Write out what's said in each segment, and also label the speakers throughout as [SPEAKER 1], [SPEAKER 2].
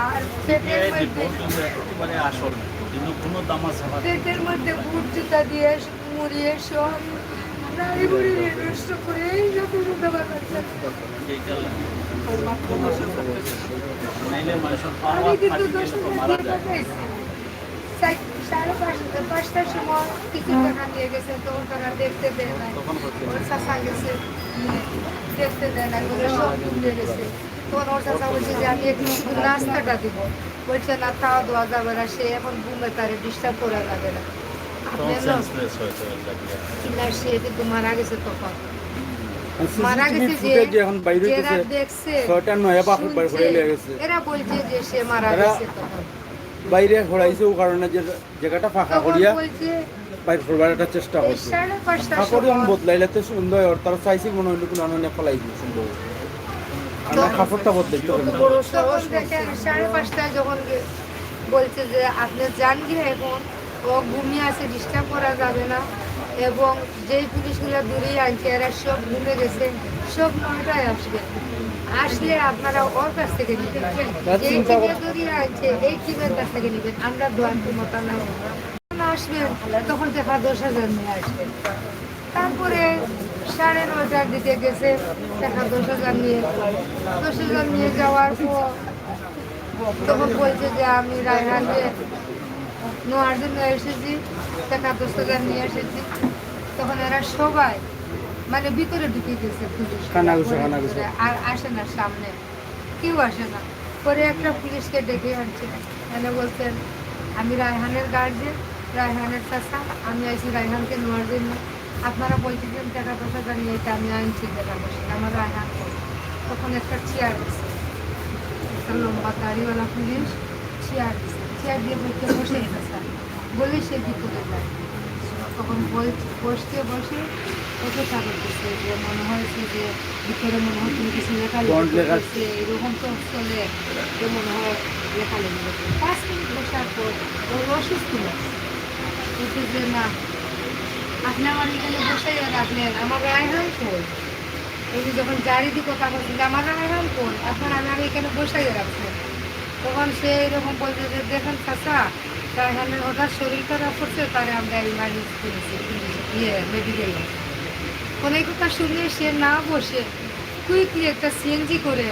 [SPEAKER 1] আর পেটের মধ্যে বুট জুতা দিয়ে মুড়িয়ে সব নাড়ি বুড়ি নষ্ট করে এই যত দেওয়া যাচ্ছে। আমি কিন্তু 10,000 দিয়ে পাঠাইছি। 5:30টার সময় কিছু টাকা নিয়ে গেছে, তো ওর টাকা দেখতে দেয় না, ওর চাচা গেছে দেখতে দেয় না, সব নিয়ে গেছে। তখন ওর চাচা বলছে যে আমি একটু শুধু নাস্তাটা দিব, বলছে না খাওয়া দাওয়া যাবে না, সে এখন ঘুমে তারে ডিস্টার্ব করা যাবে না। সে কিন্তু মারা গেছে তখন, মারা গেছে যে এরা দেখছে এরা বলছে যে সে মারা গেছে তখন
[SPEAKER 2] বাইরে ঘোরাইছে ও কারণে যে জায়গাটা ফাঁকা করিয়া বাইরে ঘোরবার একটা চেষ্টা করছে। কাপড় আমি বদলাইলে তো সুন্দর হয়, তারা চাইছি মনে হইলো কোনো অনেক ফলাই দিয়ে সুন্দর আমরা কাপড়টা বদলাইতে হবে।
[SPEAKER 1] 5:30টায় যখন বলছে যে আপনি যান গিয়ে এখন ও ঘুমিয়ে আছে, ডিস্টার্ব করা যাবে না, এবং যেই পুলিশগুলো দূরেই আনছে এরা সব ঘুমে গেছে, সব 9টায় আসবে, আসলে আপনারা ওর কাছ থেকে নেবেন, যেই টিমে দূরিয়ে আনছে এই টিমের কাছ থেকে নেবেন, আমরা দোয়ান্তি মতানা আসবেন তখন দেখা 10,000 নিয়ে আসবেন। তারপরে 9:30টার দিকে গেছে, দেখা 10,000 নিয়ে যাওয়ার পর তখন বলছে যে আমি রায়হানকে নেওয়ার জন্য এসেছি, টাকা 10,000 নিয়ে এসেছি। তখন এরা সবাই মানে ভিতরে ঢুকে গেছে পুলিশ, আর আসে না, সামনে কেউ আসে না। পরে একটা পুলিশকে ডেকে আনছে, এনে বলছেন আমি রায়হানের গার্জেন, রায়হানের চাচা, আমি আইছি রায়হানকে নেওয়ার জন্য, আপনারা বলছিলেন টাকা 10,000 নিয়ে, এটা আমি আনছি টাকা পয়সা, আমার রায়হান। তখন একটা চেয়ার দিচ্ছে, একটা লম্বা দাড়িওয়ালা পুলিশ চেয়ার দিচ্ছে, চেয়ার দিয়ে বসে চাচা বলে সে ভিতরে যায়। তখন বসে ওকে চাকর করছে যে মনে হয়েছে যে ভিতরে মনে হয় তুমি কিছু লেখালেখি করছে, এরকম তো চলে যে মনে হয় লেখালেখি করছে। 5 মিনিট বসার পর ওর অসুস্থ লাগছে, বলছে যে না আপনি আমার এখানে বসাই রাখলেন, আমার রায়হান কই, এই যে যখন চারিদিক কথা বলছেন যে আমার রায়হান কই, আপনার আমি এখানে বসাই রাখছেন। তখন সে এরকম বলছে যে দেখেন চাচা রায়হানের হঠাৎ শরীর খারাপ করছে, তারে আমরা ইমার্জেন্সি করেছি মেডিকেলে। কোনো এই কথা শুনে সে না বসে কুইকলি একটা সিএনজি করে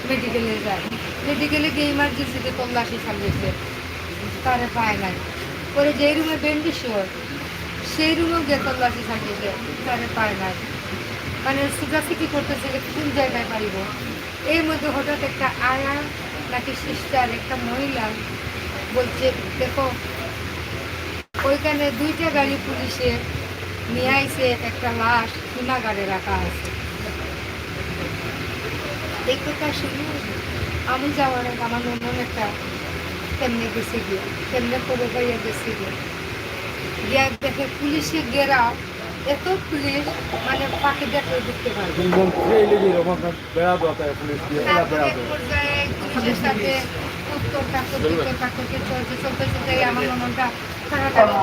[SPEAKER 1] মেডিকেলে যায়, মেডিকেলে গিয়ে ইমার্জেন্সিতে তল্লাশি চালিয়েছে, তারে পায় নাই। পরে যেই রুমে ব্যান্ডেজ হয় সেই রুমেও গিয়ে তল্লাশি চালিয়েছে, তারে পায় নাই। মানে ছুটাছুটি করতেছে যে কোন জায়গায় পাইব। এর মধ্যে হঠাৎ একটা আয়া নাকি সিস্টার একটা মহিলা বলছে দেখো ওইখানে 2টা গাড়ি পুলিশে নিয়ে আইছে, একটা লাশ চুনাগারে রাখা আছে। এই কথা শুনে আমি যাওয়ার আগে আমার মনে একটা কেমনে গেছে গিয়ে, কেমনে করে গাইয়া গেছে গিয়া দেখে পুলিশে গেরা, এত পুলিশ মানে পাখি দেখলে দেখতে পারে। পর্যায়ে পুলিশের সাথে উত্তর চলতে চলতে আমার মনটা তাড়াতাড়ি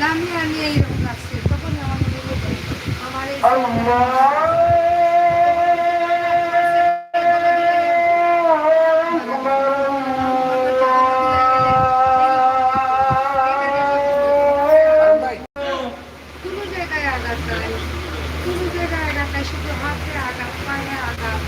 [SPEAKER 1] লামিয়ে আনিয়ে এইরকম লাগছে। তখন আমার আমার এই শুধু হাতে আঘাত, পায়ে আঘাত।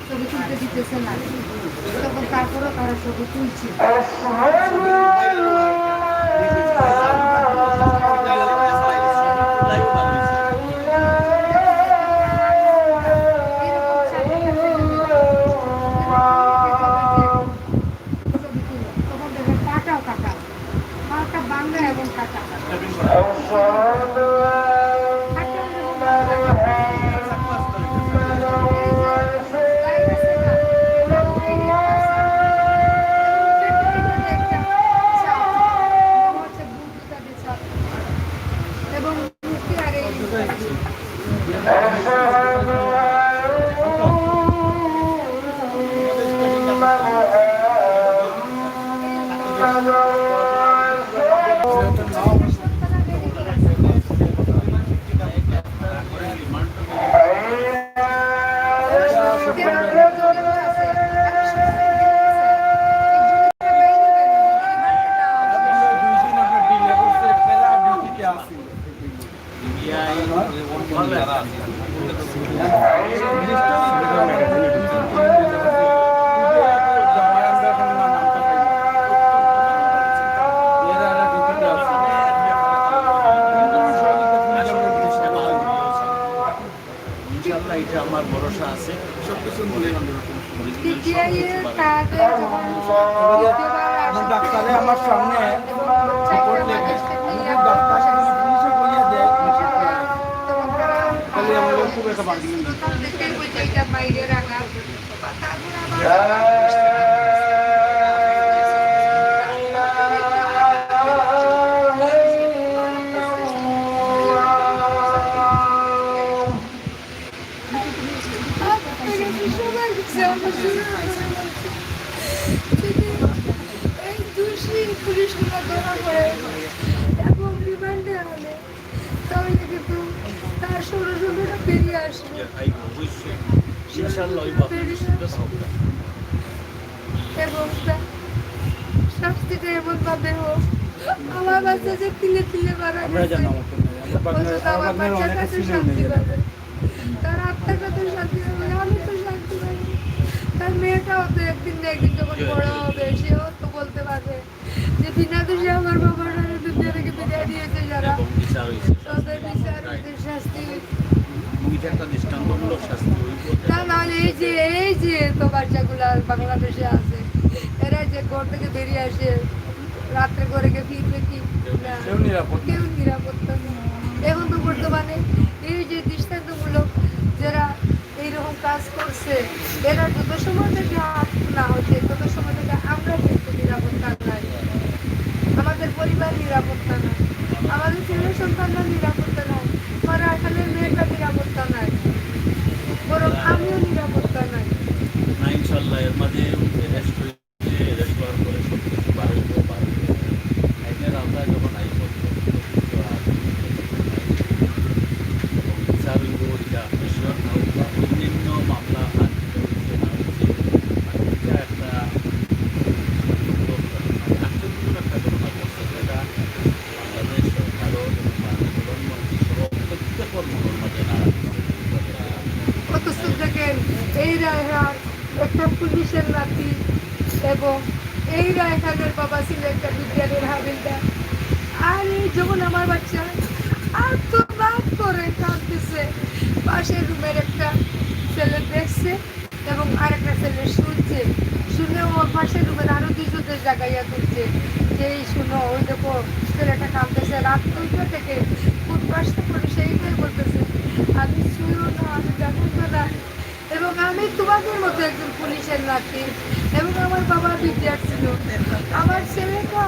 [SPEAKER 1] ছবি তুলতে দিতেছে না, তখন তারপরেও তারা ছবি তুলছে। তখন দেখে পাটাও কাটা, পাটা বাংলা এবং কাটা। একটা
[SPEAKER 3] আছে সব কিছু মনে হয়
[SPEAKER 1] তৃতীয় ইয়ে তাদের যখন
[SPEAKER 2] এখন ডাক্তারে আমার সামনে রিপোর্ট লেখে আমি খুব ডাক্তার পুলিশে বলিয়া দেয় তাহলে আমাদের খুব একটা বাকি
[SPEAKER 1] বাইরে রাখা তারপর আবার এই দোষী পুলিশগুলো ধরা পড়ে এবং রিমান্ডে আনে তাহলে কিন্তু তার ষড়যন্ত্রটা বেরিয়ে আসবে
[SPEAKER 3] ইনশাআল্লাহ ওই
[SPEAKER 1] এবং তার শাস্তিটা এমন ভাবে হোক আমার বাচ্চা যে তিলে তিলে মারা
[SPEAKER 2] আমরা
[SPEAKER 1] গেছে
[SPEAKER 2] জানা
[SPEAKER 1] অথচ আমার বাচ্চার কাছে শান্তি পাবে তার আত্মার কাছে শান্তি পাবে আমি তো শান্তি পাই তার মেয়েটাও তো একদিন না একদিন যখন বড় হবে সেও তো বলতে পারবে যে বিনা দোষে আমার বাবার দুনিয়া থেকে বিদায় দিয়েছে যারা
[SPEAKER 3] বিচার হয়েছে
[SPEAKER 1] তাদের বিচার ওদের শাস্তি
[SPEAKER 3] এটা একটা দৃষ্টান্তমূলক শাস্তি হইব
[SPEAKER 1] তা নাহলে এই যে তো বাচ্চাগুলা বাংলাদেশে আছে এরা যে ঘর থেকে বেরিয়ে আসে রাত্রে ঘরে গিয়ে ফিরবে কি না
[SPEAKER 2] কেউ নিরাপদ না।
[SPEAKER 1] কেউ নিরাপত্তা নেই এখন তো বর্তমানে এই যে দৃষ্টান্তমূলক যারা এইরকম কাজ করছে এরা যত সময় থেকে হাত না হচ্ছে তত সময় থেকে আমরা কিন্তু নিরাপত্তা নাই আমাদের পরিবার নিরাপত্তা নাই আমাদের ছেলে সন্তানরা নিরাপত্তা নাই আমার আখানের মেয়েটা নিরাপত্তা নাই বরং আমিও নিরাপত্তা নাই
[SPEAKER 3] না ইনশাআল্লাহ এর মাঝে রেস্ট হয়েছে রেস্ট হওয়ার পরে সব কিছু বার হইব আইনের আমরা যখন আইব বিচার হইব এটা ঈশ্বর অন্যান্য মামলা এটা একটা আশ্চর্যজনক একটা ঘটনা ঘটছে যেটা বাংলাদেশ সরকারও এবং প্রধানমন্ত্রী সহ প্রত্যেক কর্মকর্তার মাঝে নাড়া
[SPEAKER 1] অথচ দেখেন এই রায়হান একটা পুলিশের নাতি এবং এই রায়হানের বাবা ছিল একটা বিজ্ঞানের হাবিলদার আর এই যখন আমার বাচ্চা আর তো বাদ করে কাঁদতেছে পাশের রুমের একটা ছেলে দেখছে এবং আরেকটা ছেলে শুনছে শুনে ও পাশের রুমের আরো দুজনের জায়গাইয়া করছে যে এই শুনো ওই দেখো ছেলেটা কাঁদতেছে রাত 2টা থেকে ফুটপাশটা করে সেইটাই বলতেছে আমি শুনো না আমি জানো না এবং আমি তোমাদের মতো একজন পুলিশের নাতি এবং আমার বাবা বিদ্যার্থী ছিল আমার ছেলেটা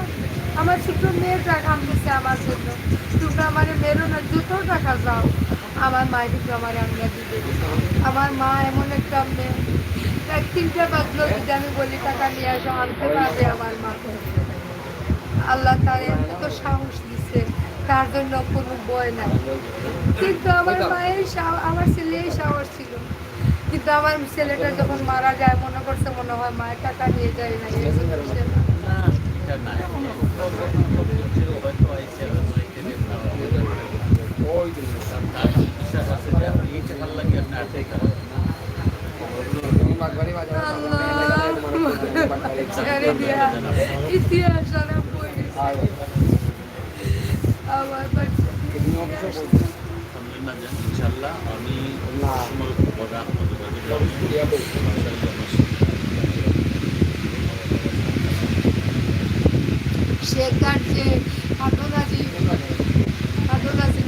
[SPEAKER 1] আমার ছোট মেয়েটা কাঁদতেছে আমার জন্য তোমরা আমার মেরো না যত টাকা যাও আমার মায়ের কিন্তু আমার আঙ্গা দিবে আমার মা এমন একটা মেয়ে 3টা বাজলো যদি আমি বলি টাকা নিয়ে আসো আনতে পারবে আমার মাকে আল্লাহ তার এত সাহস দিচ্ছে তার জন্য কোনো ভয় নাই কিন্তু আমার মায়ের আমার ছেলের সাহস ছিল কিন্তু আমার ছেলেটা যখন মারা যায় মনে করছে মনে হয় মায়ের টাকা নিয়ে যায় না এই জিনিসটা না।
[SPEAKER 3] না এটা নাই হয়তো আইসে বিশ্বাস আছে যে আপনি এই টাকার লাগে আপনি আটকে
[SPEAKER 1] ছেড়ে দিয়া ইতিহাস জানা বই আমার বাচ্চা
[SPEAKER 3] ইনশাল্লাহ আমি সময় বড়
[SPEAKER 1] শেখার যে আদনাজি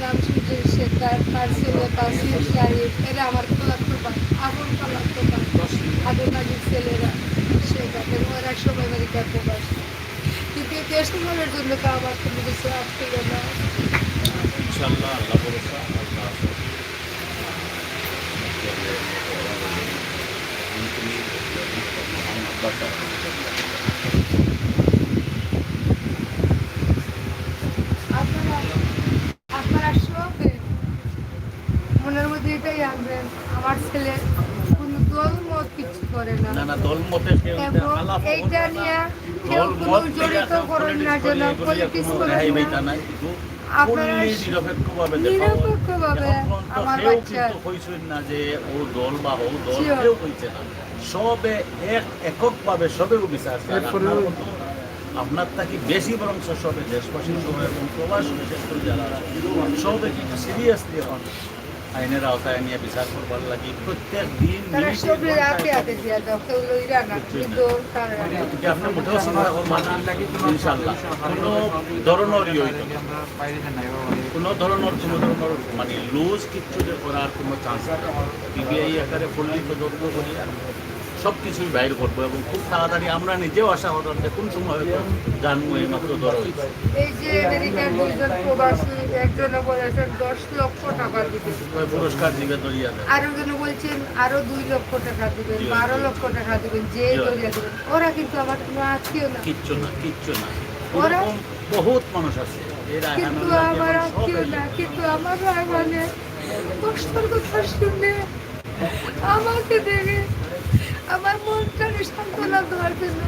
[SPEAKER 1] নাম শুনছে শেখার তার ছেলে তাসির সাহেব এরা আমার খোলাক্তবা আপন খোলাক্তবা আদনাজির ছেলেরা শেখার এবং এরা সবাই আমেরিকার প্রবাস কিন্তু এই দেশ নির্মাণের জন্য তো আমার কোনো কিছু আসতে না
[SPEAKER 3] ইনশাল্লাহ আল্লাহ ভরসা আল্লাহ
[SPEAKER 1] আপনারা সবে মনের মধ্যে এটাই আনবেন আমার ছেলে কোনো দল মত কিছু করে না
[SPEAKER 3] না দলমতে
[SPEAKER 1] এবং এইটা নিয়ে কেউ কোনো জড়িত করেন না যেন পলিটিক্স করেন না আপনারা নিরপেক্ষভাবে আমার বাচ্চা
[SPEAKER 3] না যে ও দল বা ও দল কেউ কইছে না সবে এককভাবে সবে বিচার আপনার থাকি বেশি বরং সবে দেশবাসী সবাই এবং প্রবাস বিশেষ করে যারা সবে কিন্তু সিরিয়াসলি এখন আইনের আওতায় নিয়ে বিচার করবার লাগি প্রত্যেক দিন
[SPEAKER 1] তারা সব রাতে হাতে দিয়া দাও কেউ লইরা না কিন্তু তারা
[SPEAKER 3] গতিকে আপনি মোটেও চিন্তা করবেন না ইনশাল্লাহ কোনো ধরনের কোনো ধরনের মানে লুজ কিচ্ছু যে করার কোনো চান্স পিবিআই আকারে ফুললি তদন্ত করি আর সব কিছুই বাইর করবো এবং খুব তাড়াতাড়ি আমরা নিজেও আশা করলাম যে কোন সময় হয়তো জানবো এই মাত্র ধরা হয়েছে
[SPEAKER 1] এই যে আমেরিকার দুইজন প্রবাসী একজনে বলেছেন 10 লক্ষ টাকা দিবেন
[SPEAKER 3] ওই পুরস্কার দিবে দরিয়া দেয়
[SPEAKER 1] আর একজনে বলছেন আরো 2 লক্ষ টাকা দিবেন 12 লক্ষ টাকা দিবেন যে দরিয়া দিবেন ওরা কিন্তু আমার কোনো আত্মীয় না
[SPEAKER 3] কিচ্ছু না
[SPEAKER 1] ওরা
[SPEAKER 3] এরকম বহুত মানুষ আছে এরা
[SPEAKER 1] কিন্তু আমার আত্মীয় না কিন্তু আমার ভাই মানে কষ্টের কথা শুনে আমাকে দেখে আমার মনটাকে সান্ত্বনা দেওয়ার জন্য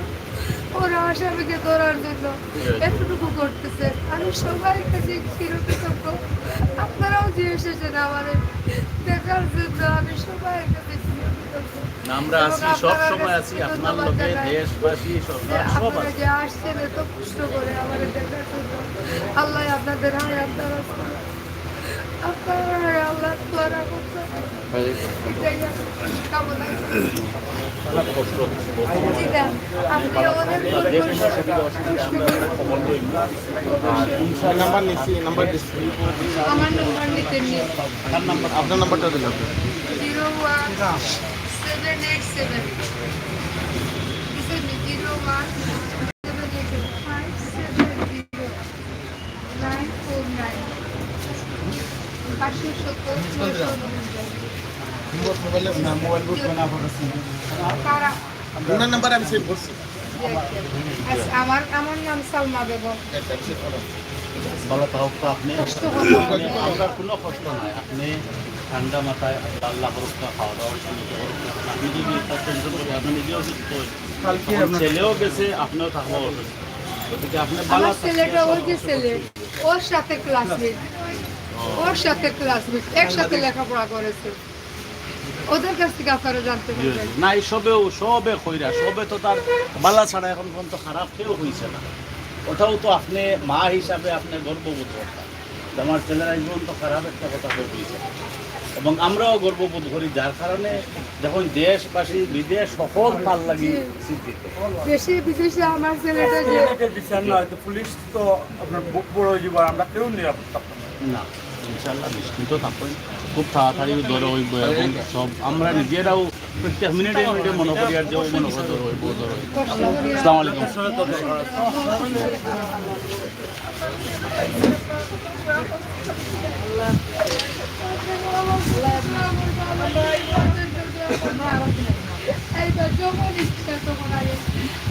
[SPEAKER 1] ওরা আসামিকে ধরার জন্য এতটুকু করতেছে আমি সবাই কাছে চিরকৃতজ্ঞ আপনারাও যে এসেছেন আমাদের দেখার জন্য আমি সবাই কাছে চিরকৃতজ্ঞ
[SPEAKER 3] আমরা আছি সব সময় আছি আপনার লোকে দেশবাসী সরকার সব
[SPEAKER 1] আপনারা
[SPEAKER 3] আছে
[SPEAKER 1] যে আসছেন এত কষ্ট করে আমাদের দেখার জন্য আল্লাহ আপনাদের হায়াত দারাজ করুন আপনারা আল্লাহ দোয়া করতে এটাই কামনা করি।
[SPEAKER 3] কষ্ট
[SPEAKER 1] জি না, আপনি অনেক
[SPEAKER 4] নাম্বার নিচ্ছি নাম্বার দিচ্ছি
[SPEAKER 1] আমার নম্বর নিতে নিয়ে
[SPEAKER 4] আপনার নাম্বারটা দিলাম
[SPEAKER 1] 01787
[SPEAKER 4] মোবাইল বুক না পড়ছি আপনার নাম্বার আমি সেভ করছি
[SPEAKER 1] আমার নাম সালমা বেগম
[SPEAKER 3] ভালো থাকুক তো আপনি
[SPEAKER 1] কষ্ট হবে
[SPEAKER 3] আমরা কোনো কষ্ট নাই আপনি ঠান্ডা মাথায় আল্লাহ করুকা খাওয়া দাওয়া সুন্দর করুক আপনি যদি একটা টেনশন করে আপনি নিজেও সুস্থ ছেলেও গেছে আপনিও থাকবো গতিকে আপনি ভালো
[SPEAKER 1] আমার ছেলেটা ওই যে ছেলে ওর সাথে ক্লাসমেট একসাথে লেখাপড়া করেছে ওদের কাছ থেকে আপনারা জানতে পারবেন
[SPEAKER 3] নাই সবে কইরা সবে তো তার বালা ছাড়া এখন পর্যন্ত খারাপ কেউ হয়েছে না ওটাও তো আপনি মা হিসাবে আপনি গর্ববোধ করতেন আমার ছেলেরা এই পর্যন্ত খারাপ একটা কথা কেউ হয়েছে এবং আমরাও গর্ববোধ করি যার কারণে যখন দেশবাসী বিদেশ সকল ভাল লাগি চিন্তিত
[SPEAKER 1] বেশি বিদেশে আমার ছেলেটা যে
[SPEAKER 2] বিচার না হয়তো পুলিশ তো আপনার বুক বড় জীবন আমরা কেউ নিরাপদ থাকতাম না।
[SPEAKER 3] না ইনশাল্লাহ নিশ্চিন্ত থাকুন খুব তাড়াতাড়ি ধরে হইব এবং সব আমরা নিজেরাও প্রত্যেক মিনিটে মিনিটে মনে করি আর যে মনে করে ধরে হইব ধরে হইব
[SPEAKER 1] কষ্ট করি
[SPEAKER 3] আসসালামু আলাইকুম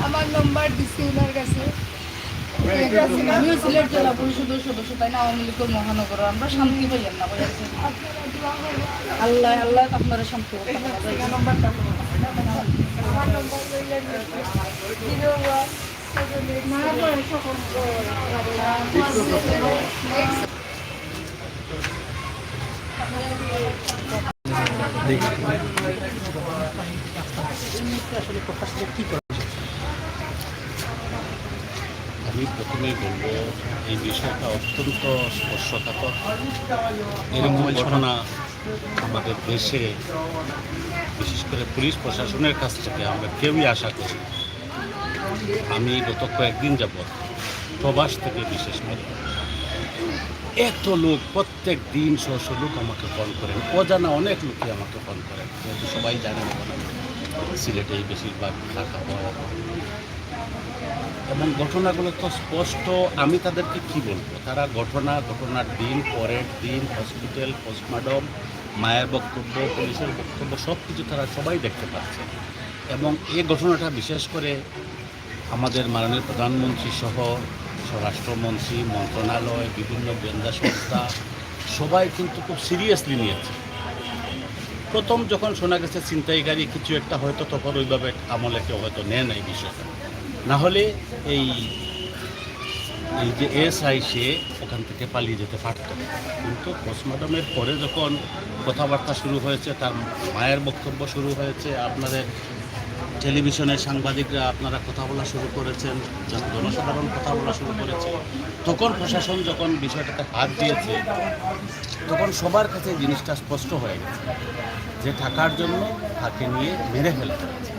[SPEAKER 1] আমার নম্বর দিচ্ছি ওনার কাছে
[SPEAKER 5] আমিও সিলেট জেলা পরিষদের সদস্য তাই না আওয়ামী লীগের মহানগর আমরা শান্তি পাইলাম না বুঝাচ্ছি আল্লাহ আল্লাহ আপনারা শান্তি
[SPEAKER 1] নম্বরটা আমার নম্বর লইলেন 01
[SPEAKER 3] আমি প্রথমেই বলবো এই বিষয়টা অত্যন্ত স্পর্শকাতর এরকম ঘটনা আমাদের দেশে বিশেষ করে পুলিশ প্রশাসনের কাছ থেকে আমরা কেউই আশা করি না। আমি গত কয়েকদিন যাবৎ প্রবাস থেকে বিশেষ করে এত লোক প্রত্যেক দিন শত লোক আমাকে ফোন করেন অজানা অনেক লোকই আমাকে ফোন করেন যেহেতু সবাই জানেন সিলেটেই বেশিরভাগ থাকা হয় এবং ঘটনাগুলো তো স্পষ্ট আমি তাদেরকে কি বলবো তারা ঘটনার দিন পরের দিন হসপিটাল পোস্টমর্টম মায়ের বক্তব্য পুলিশের বক্তব্য সব কিছু তারা সবাই দেখতে পাচ্ছে এবং এই ঘটনাটা বিশেষ করে আমাদের মাননীয় প্রধানমন্ত্রী সহ স্বরাষ্ট্রমন্ত্রী মন্ত্রণালয় বিভিন্ন গোয়েন্দা সংস্থা সবাই কিন্তু খুব সিরিয়াসলি নিয়েছে প্রথম যখন শোনা গেছে ছিনতাইকারী কিছু একটা হয়তো তখন ওইভাবে আমলে কেউ হয়তো নেয় না এই বিষয়টা না হলে এই যে এসআই সে ওখান থেকে পালিয়ে যেতে পারত কিন্তু পোস্টমর্টমের পরে যখন কথাবার্তা শুরু হয়েছে তার মায়ের বক্তব্য শুরু হয়েছে আপনাদের টেলিভিশনের সাংবাদিকরা আপনারা কথা বলা শুরু করেছেন, জনসাধারণ কথা বলা শুরু করেছে, তখন প্রশাসন যখন বিষয়টাতে হাত দিয়েছে তখন সবার কাছে জিনিসটা স্পষ্ট হয়ে গেছে যে টাকার জন্য তাকে নিয়ে মেরে ফেলা হয়েছে।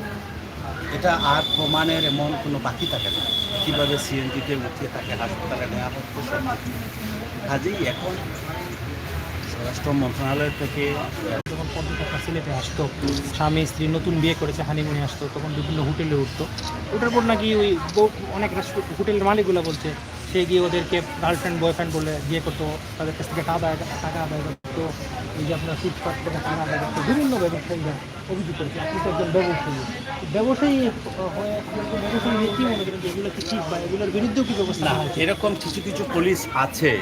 [SPEAKER 3] এটা আর প্রমাণের এমন কোনো বাকি থাকে না, কীভাবে সিএনজিতে উঠিয়ে তাকে হাসপাতালে নেওয়া হচ্ছে সব কিছু। কাজেই এখন স্বরাষ্ট্র মন্ত্রণালয় থেকে
[SPEAKER 4] যখন পর্যটকরা সিলেটে আসতো, স্বামী স্ত্রী নতুন বিয়ে করেছে, হানিমুনে আসতো, তখন বিভিন্ন হোটেলে উঠতো। ওটার পর নাকি ওই অনেক হোটেলের মালিকগুলো বলছে সে গিয়ে ওদেরকে গার্লফ্রেন্ড বয়ফ্রেন্ড বলে বিয়ে করতো, তাদের কাছ থেকে টাকা আদায় করতো, এই যে আপনার ফুটপাত থেকে টাকা আদায় করতো, বিভিন্ন ব্যবসায়ীরা অভিযোগ করেছে। আপনি তো একজন ব্যবসায়ী হয়ে ব্যবসায়ী কী মনে করেন যে এগুলো কি ঠিক বা এগুলোর বিরুদ্ধেও কী ব্যবস্থা
[SPEAKER 3] না,
[SPEAKER 4] নেওয়া উচিত?
[SPEAKER 3] এরকম কিছু কিছু পুলিশ আছে,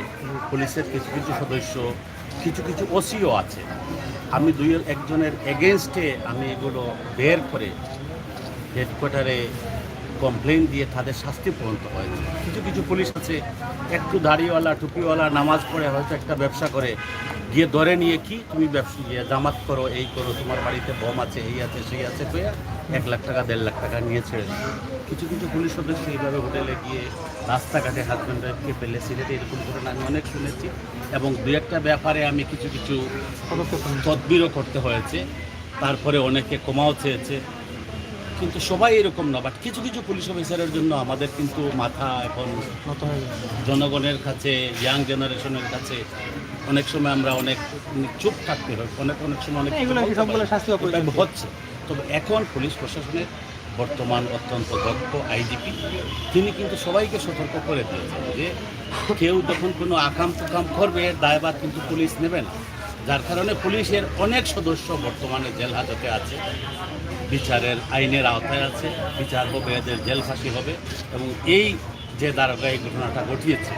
[SPEAKER 3] পুলিশের কিছু কিছু সদস্য, কিছু কিছু ওসিও আছে। আমি একজনের এগেনস্টে আমি এগুলো বের করে হেডকোয়ার্টারে কমপ্লেন দিয়ে তাদের শাস্তি পর্যন্ত হয়েছে। কিছু কিছু পুলিশ আছে একটু দাড়িওয়ালা টুপিওয়ালা নামাজ পড়ে হয়তো একটা ব্যবসা করে, গিয়ে ধরে নিয়ে কি তুমি ব্যবসা জামাত করো, এই করো, তোমার বাড়িতে বম আছে, এই আছে সেই আছে, কয়ে 1 লাখ টাকা 1.5 লাখ টাকা নিয়ে ছেড়ে দিই। কিছু কিছু পুলিশ সদস্য এইভাবে হোটেলে গিয়ে রাস্তাঘাটে হাজব্যান্ড ওয়াইফকে পেলে সিলেটে এরকম করে আমি অনেক শুনেছি। এবং 2-1টা ব্যাপারে আমি কিছু কিছু তদবিরও করতে হয়েছে, তারপরে অনেকে ক্ষমাও চেয়েছে। কিন্তু সবাই এরকম না, বাট কিছু কিছু পুলিশ অফিসারের জন্য আমাদের কিন্তু মাথা এখন
[SPEAKER 4] নত হয়ে গেছে।
[SPEAKER 3] জনগণের কাছে, ইয়াং জেনারেশনের কাছে অনেক সময় আমরা অনেক চুপ থাকতে হয়, অনেক সময় অনেক
[SPEAKER 4] এগুলো কি সবগুলো শাস্তি পাওয়া প্রয়োজন?
[SPEAKER 3] হচ্ছে। তবে এখন পুলিশ প্রশাসনের বর্তমান অত্যন্ত দক্ষ আইজিপি, তিনি কিন্তু সবাইকে সতর্ক করে দিয়েছেন যে কেউ যখন কোনো আকাম কুকাম করবে এর দায়ভার কিন্তু পুলিশ নেবে না। যার কারণে পুলিশের অনেক সদস্য বর্তমানে জেল হাজতে আছে, বিচারের আইনের আওতায় আছে, বিচার হবে, এদের জেল ফাঁসি হবে। এবং এই যে দারোগা এই ঘটনাটা ঘটিয়েছে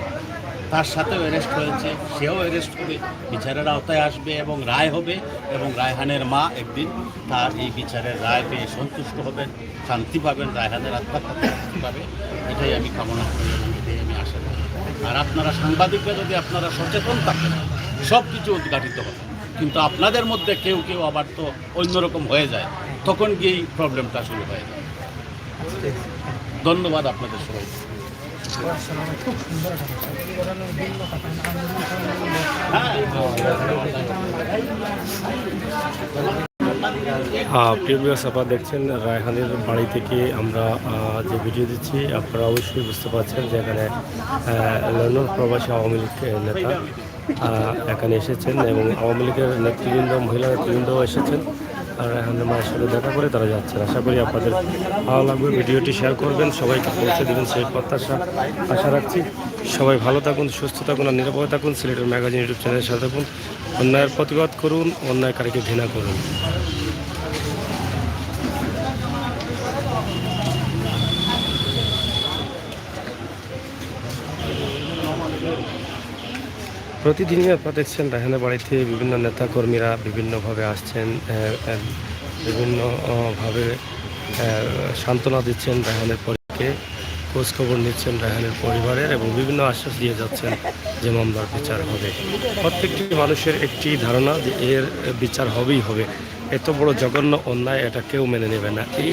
[SPEAKER 3] তার সাথেও অ্যারেস্ট হয়েছে, সেও অ্যারেস্ট হবে, বিচারের আওতায় আসবে এবং রায় হবে। এবং রায়হানের মা একদিন তার এই বিচারের রায় পেয়ে সন্তুষ্ট হবেন, শান্তি পাবেন, রায়হানের আত্মহত্যা শান্তি পাবে। এটাই আমি কামনা করি এবং এটাই আমি আশা করি। আর আপনারা সাংবাদিকরা যদি আপনারা সচেতন থাকেন, সব কিছু উদ্ঘাটিত হবে। কিন্তু আপনাদের মধ্যে কেউ কেউ আবার তো অন্যরকম হয়ে যায়, তখন গিয়েই প্রবলেমটা শুরু হয়ে যায়। ধন্যবাদ আপনাদের সবাই।
[SPEAKER 4] খুব সুন্দর একটা কথা। ওরানোর ভিন্ন কথা না,
[SPEAKER 6] প্রিভিয়াস আপনারা দেখছেন রায়হানের বাড়ি থেকে আমরা যে ভিডিও দিচ্ছি, আপনারা অবশ্যই বুঝতে পারছেন যে এখানে লন্ডন প্রবাসী আওয়ামী লীগ নেতা এখানে এসেছেন এবং আওয়ামী লীগের নেতৃবৃন্দ, মহিলা নেতৃবৃন্দও এসেছেন। আর রায়হানের মায়ের সাথে দেখা করে তারা যাচ্ছেন। আশা করি আপনাদের ভালো লাগবে, ভিডিওটি শেয়ার করবেন, সবাইকে পৌঁছে দেবেন সেই প্রত্যাশা আশা রাখছি। সবাই ভালো থাকুন, সুস্থ থাকুন আর নিরাপদে থাকুন। সিলেটের ম্যাগাজিন ইউটিউব চ্যানেলের সাথে থাকুন। অন্যায়ের প্রতিবাদ করুন, অন্যায়কারীকে ঘৃণা করুন। প্রতিদিনই আপনারা দেখছেন রায়হানের বাড়িতে বিভিন্ন নেতাকর্মীরা বিভিন্নভাবে আসছেন, বিভিন্নভাবে সান্ত্বনা দিচ্ছেন রায়হানের পরিবারকে, খোঁজখবর নিচ্ছেন রায়হানের পরিবারের এবং বিভিন্ন আশ্বাস দিয়ে যাচ্ছেন যে মামলার বিচার হবে। প্রত্যেকটি মানুষের একটি ধারণা যে এর বিচার হবেই হবে, এত বড় জঘন্য অন্যায় এটা কেউ মেনে নেবে না। এই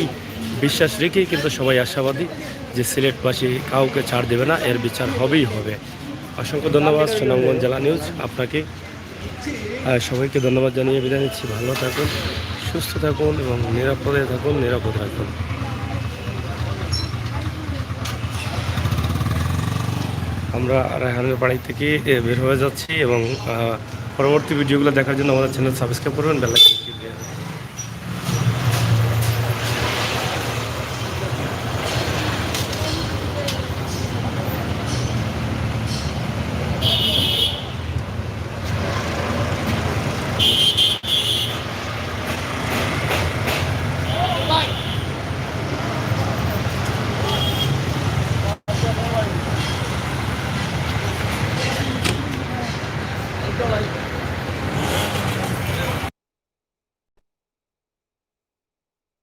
[SPEAKER 6] বিশ্বাস রেখেই কিন্তু সবাই আশাবাদী যে সিলেটবাসী কাউকে ছাড় দেবে না, এর বিচার হবেই হবে। অসংখ্য ধন্যবাদ সুনামগঞ্জ জেলা নিউজ আপনাকে, সবাইকে ধন্যবাদ জানিয়ে বিদায় নিচ্ছি। ভালো থাকুন, সুস্থ থাকুন এবং নিরাপদে থাকুন, নিরাপদ রাখুন। আমরা রায়হানের বাড়ি থেকে বের হয়ে যাচ্ছি এবং পরবর্তী ভিডিওগুলো দেখার জন্য আমাদের চ্যানেল সাবস্ক্রাইব করবেন, বেল আইকন ক্লিক করে দেবেন।